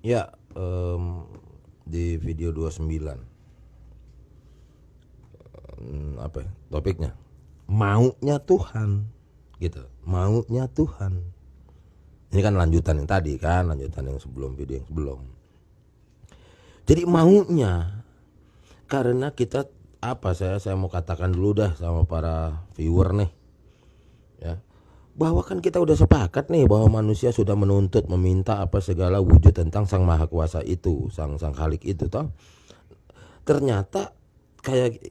Ya, di video 29 apa ya, topiknya maunya Tuhan gitu, maunya Tuhan. Ini kan lanjutan yang tadi kan, lanjutan yang sebelum, video yang sebelum. Jadi maunya, karena kita apa, saya mau katakan dulu dah sama para viewer nih ya, bahwa kan kita udah sepakat nih bahwa manusia sudah menuntut, meminta apa segala wujud tentang Sang Maha Kuasa itu, sang Khalik itu toh. Ternyata kayak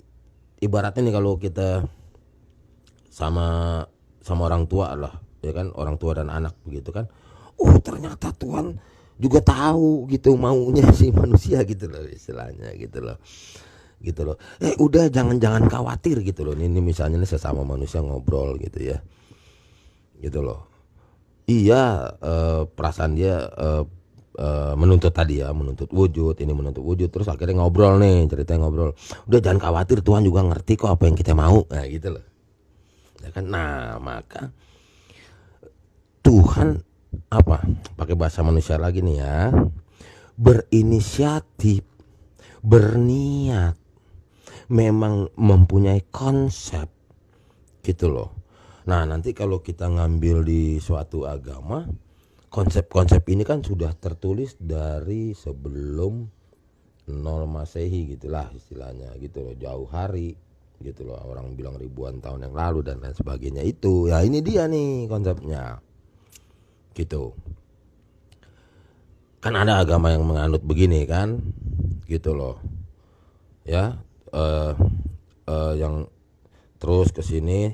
ibaratnya nih, kalau kita sama sama orang tua lah ya kan, orang tua dan anak begitu kan, ternyata Tuhan juga tahu gitu maunya si manusia gitu loh, istilahnya gitu loh, gitu loh. Udah, jangan khawatir gitu loh. Ini misalnya nih sesama manusia ngobrol gitu ya, gitu loh. Iya, perasaan dia menuntut tadi ya, menuntut wujud, ini menuntut wujud, terus akhirnya ngobrol nih, ceritanya ngobrol. Udah, jangan khawatir, Tuhan juga ngerti kok apa yang kita mau. Nah gitu loh ya kan. Nah maka Tuhan apa, pakai bahasa manusia lagi nih ya, berinisiatif, berniat, memang mempunyai konsep gitu loh. Nah nanti kalau kita ngambil di suatu agama, konsep-konsep ini kan sudah tertulis dari sebelum 0 Masehi gitulah istilahnya gitu loh, jauh hari gitu loh, orang bilang ribuan tahun yang lalu dan lain sebagainya itu ya. Ini dia nih konsepnya gitu kan. Ada agama yang menganut begini kan gitu loh ya. Yang terus ke sini,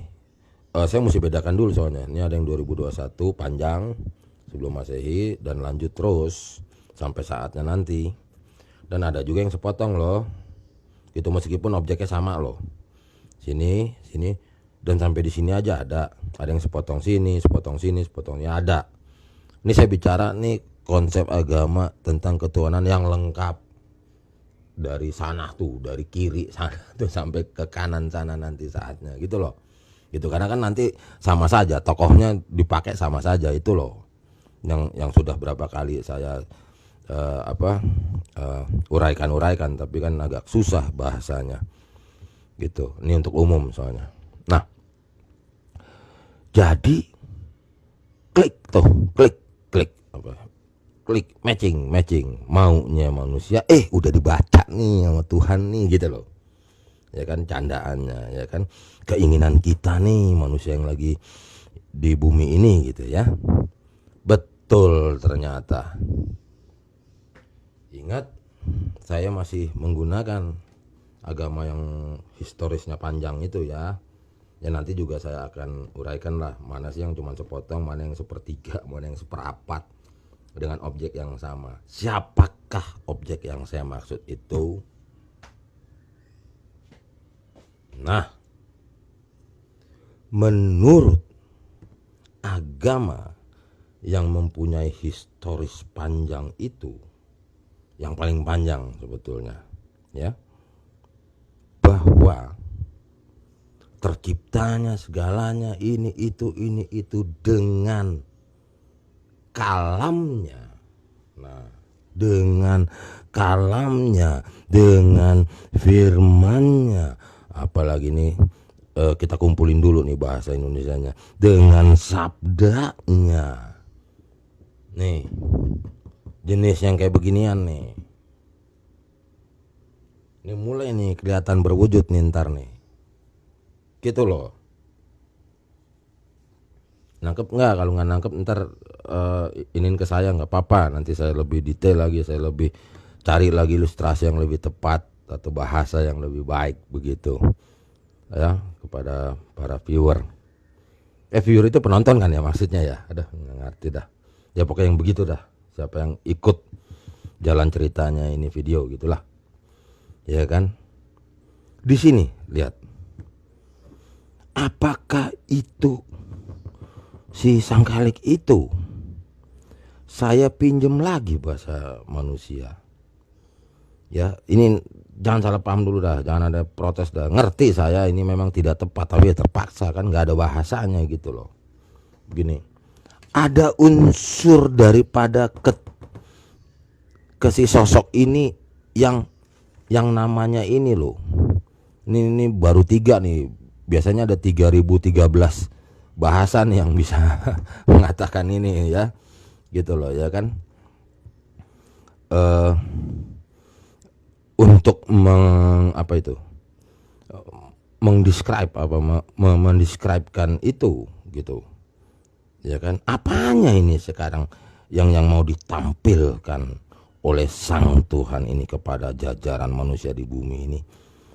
saya mesti bedakan dulu soalnya ini ada yang 2021 panjang sebelum Masehi dan lanjut terus sampai saatnya nanti, dan ada juga yang sepotong loh gitu, meskipun objeknya sama loh, sini sini dan sampai di sini aja ada yang sepotong sini, sepotong sini, sepotongnya ada. Ini saya bicara nih konsep agama tentang ketuhanan yang lengkap, dari sana tuh, dari kiri sana tuh sampai ke kanan sana nanti saatnya gitu loh, gitu. Karena kan nanti sama saja, tokohnya dipakai sama saja itu loh, yang sudah berapa kali saya uraikan, tapi kan agak susah bahasanya gitu. Ini untuk umum soalnya. Nah jadi klik tuh, klik matching maunya manusia, udah dibaca nih sama Tuhan nih gitu loh ya kan, candaannya ya kan, keinginan kita nih manusia yang lagi di bumi ini gitu ya. Betul, ternyata ingat saya masih menggunakan agama yang historisnya panjang itu ya. Ya nanti juga saya akan uraikan lah, mana sih yang cuma sepotong, mana yang sepertiga, mana yang seperapat dengan objek yang sama. Siapakah objek yang saya maksud itu? Nah, menurut agama yang mempunyai historis panjang itu, yang paling panjang sebetulnya ya, bahwa terciptanya segalanya ini itu dengan kalamnya. Nah, dengan kalamnya, dengan firmannya, apalagi nih kita kumpulin dulu nih bahasa Indonesianya, dengan sabdanya. Nih, jenis yang kayak beginian nih. Ini mulai nih kelihatan berwujud nih ntar nih. Gitu loh. Nangkep nggak? Kalau nggak nangkep ntar inin ke saya nggak apa-apa. Nanti saya lebih detail lagi, saya lebih cari lagi ilustrasi yang lebih tepat atau bahasa yang lebih baik begitu ya kepada para viewer. Viewer itu penonton kan ya maksudnya ya. Aduh, nggak ngerti dah. Ya pokoknya yang begitu dah. Siapa yang ikut jalan ceritanya ini video gitulah. Ya kan? Di sini lihat. Apakah itu si Sang Khalik itu? Saya pinjem lagi bahasa manusia. Ya, ini jangan salah paham dulu dah, jangan ada protes dah. Ngerti saya ini memang tidak tepat, tapi ya terpaksa kan, nggak ada bahasanya gitu loh. Begini, ada unsur daripada ke si sosok ini yang namanya ini loh. Ini baru 3 nih. Biasanya ada 3013 bahasan yang bisa mengatakan ini ya. Gitu loh ya kan. Untuk mendescribekan itu gitu. Ya kan? Apanya ini sekarang yang mau ditampilkan oleh Sang Tuhan ini kepada jajaran manusia di bumi ini?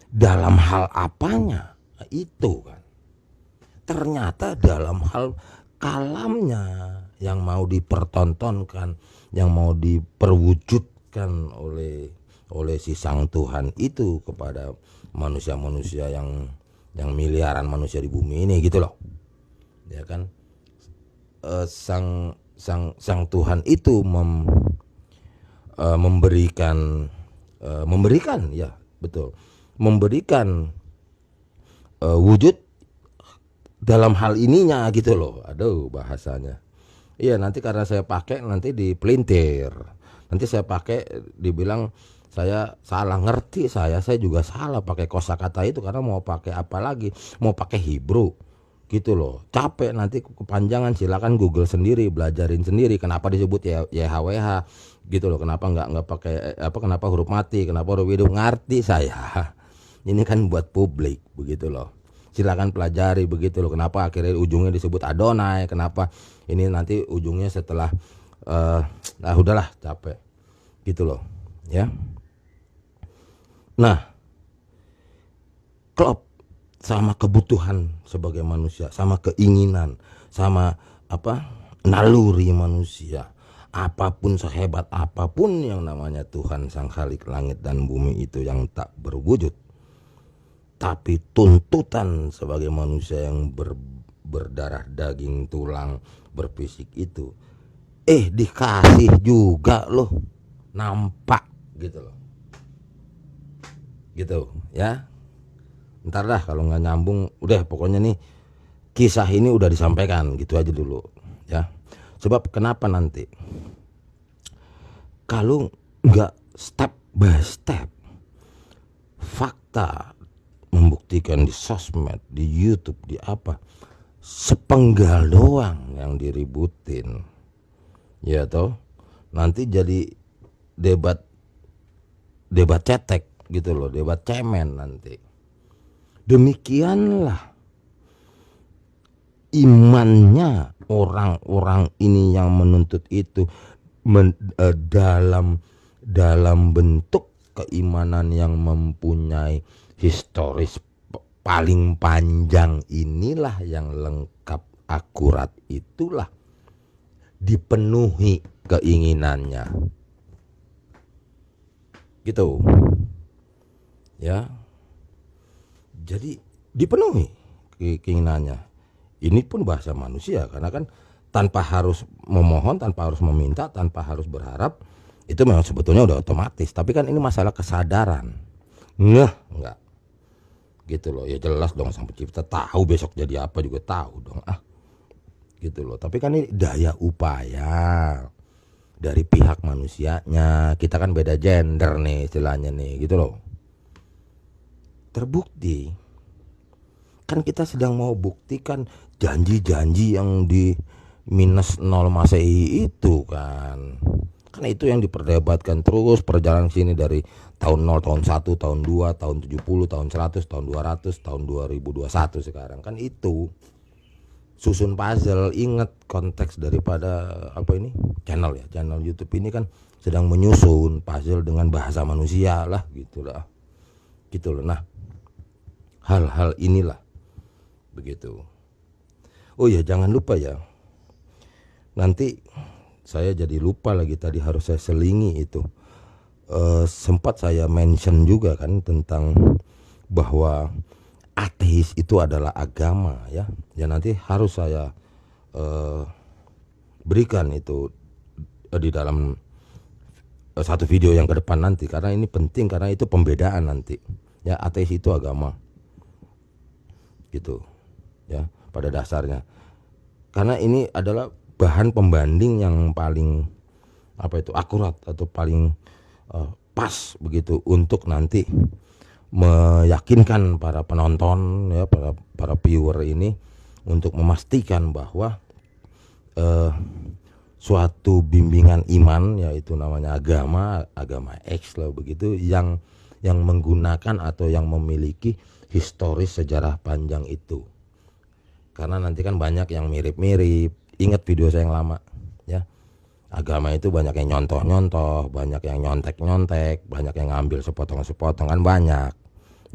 Dalam hal apanya? Itu kan. Ternyata dalam hal kalamnya yang mau dipertontonkan, yang mau diperwujudkan oleh si Sang Tuhan itu kepada manusia-manusia yang miliaran manusia di bumi ini gitu loh. Ya kan? Sang Tuhan itu memberikan ya betul, memberikan wujud dalam hal ininya gitu loh. Aduh bahasanya. Iya, nanti karena saya pakai nanti dipelintir. Nanti saya pakai dibilang saya salah ngerti, saya juga salah pakai kosakata itu karena mau pakai apa lagi? Mau pakai Hebrew. Gitu loh. Capek nanti kepanjangan, silakan Google sendiri, belajarin sendiri kenapa disebut YHWH gitu loh. Kenapa enggak pakai kenapa huruf mati, kenapa huruf hidup, ngerti saya. Ini kan buat publik begitu loh. Silakan pelajari begitu loh. Kenapa akhirnya ujungnya disebut Adonai? Kenapa ini nanti ujungnya setelah udahlah capek. Gitu loh, ya. Nah, klop sama kebutuhan sebagai manusia, sama keinginan, sama naluri manusia. Apapun sehebat apapun yang namanya Tuhan Sang Khalik langit dan bumi itu yang tak berwujud. Tapi tuntutan sebagai manusia yang berdarah daging tulang berfisik itu dikasih juga loh, nampak gitu loh. Gitu ya. Ntar dah kalau nggak nyambung udah pokoknya nih kisah ini udah disampaikan gitu aja dulu ya. Sebab kenapa nanti kalau nggak step by step fakta membuktikan di sosmed, di YouTube, di apa sepenggal doang yang diributin ya toh, nanti jadi debat cetek gitu loh, debat cemen nanti. Demikianlah imannya orang-orang ini yang menuntut itu dalam bentuk keimanan yang mempunyai historis paling panjang inilah yang lengkap akurat, itulah dipenuhi keinginannya gitu ya. Jadi dipenuhi keinginannya. Ini pun bahasa manusia karena kan tanpa harus memohon, tanpa harus meminta, tanpa harus berharap, itu memang sebetulnya udah otomatis. Tapi kan ini masalah kesadaran. Enggak gitu loh. Ya jelas dong Sang Pencipta tahu besok jadi apa juga tahu dong gitu loh. Tapi kan ini daya upaya dari pihak manusianya. Kita kan beda gender nih istilahnya nih gitu loh. Terbukti kan kita sedang mau buktikan janji-janji yang di -0 Masehi itu kan itu yang diperdebatkan terus perjalanan sini dari tahun 0, tahun 1, tahun 2, tahun 70, tahun 100, tahun 200, tahun 2021 sekarang kan itu susun puzzle. Ingat konteks daripada channel YouTube ini kan sedang menyusun puzzle dengan bahasa manusia lah gitu loh. Nah, hal-hal inilah begitu. Oh ya, jangan lupa ya. Nanti saya jadi lupa lagi, tadi harus saya selingi itu. Sempat saya mention juga kan tentang bahwa ateis itu adalah agama ya. Ya nanti harus saya berikan itu di dalam satu video yang ke depan nanti, karena ini penting, karena itu pembedaan nanti. Ya, ateis itu agama. Gitu. Ya, pada dasarnya. Karena ini adalah bahan pembanding yang paling akurat atau paling pas begitu untuk nanti meyakinkan para penonton ya, para viewer ini untuk memastikan bahwa suatu bimbingan iman, yaitu namanya agama X lah begitu, yang menggunakan atau yang memiliki historis sejarah panjang itu. Karena nanti kan banyak yang mirip-mirip. Ingat video saya yang lama ya, agama itu banyak yang nyontoh-nyontoh, banyak yang nyontek-nyontek, banyak yang ngambil sepotong-sepotong, kan banyak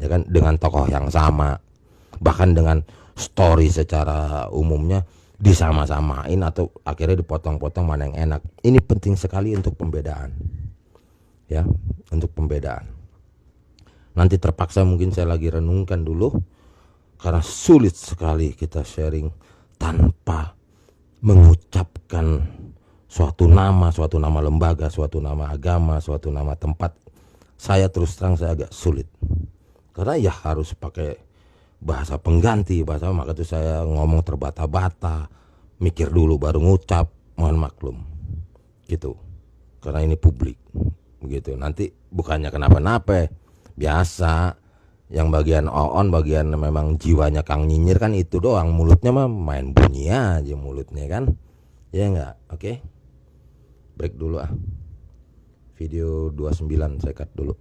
ya kan, dengan tokoh yang sama, bahkan dengan story secara umumnya disama-samain atau akhirnya dipotong-potong mana yang enak. Ini penting sekali untuk pembedaan ya, untuk pembedaan. Nanti terpaksa mungkin saya lagi renungkan dulu, karena sulit sekali kita sharing tanpa mengucapkan suatu nama lembaga, suatu nama agama, suatu nama tempat. Saya terus terang saya agak sulit, karena ya harus pakai bahasa pengganti, maka itu saya ngomong terbata-bata, mikir dulu baru ngucap, mohon maklum gitu, karena ini publik begitu. Nanti bukannya kenapa-napa, biasa yang bagian on, bagian memang jiwanya Kang Nyinyir kan itu doang, mulutnya mah main bunyi aja mulutnya kan, ya enggak. Oke, break dulu video 29 saya cut dulu.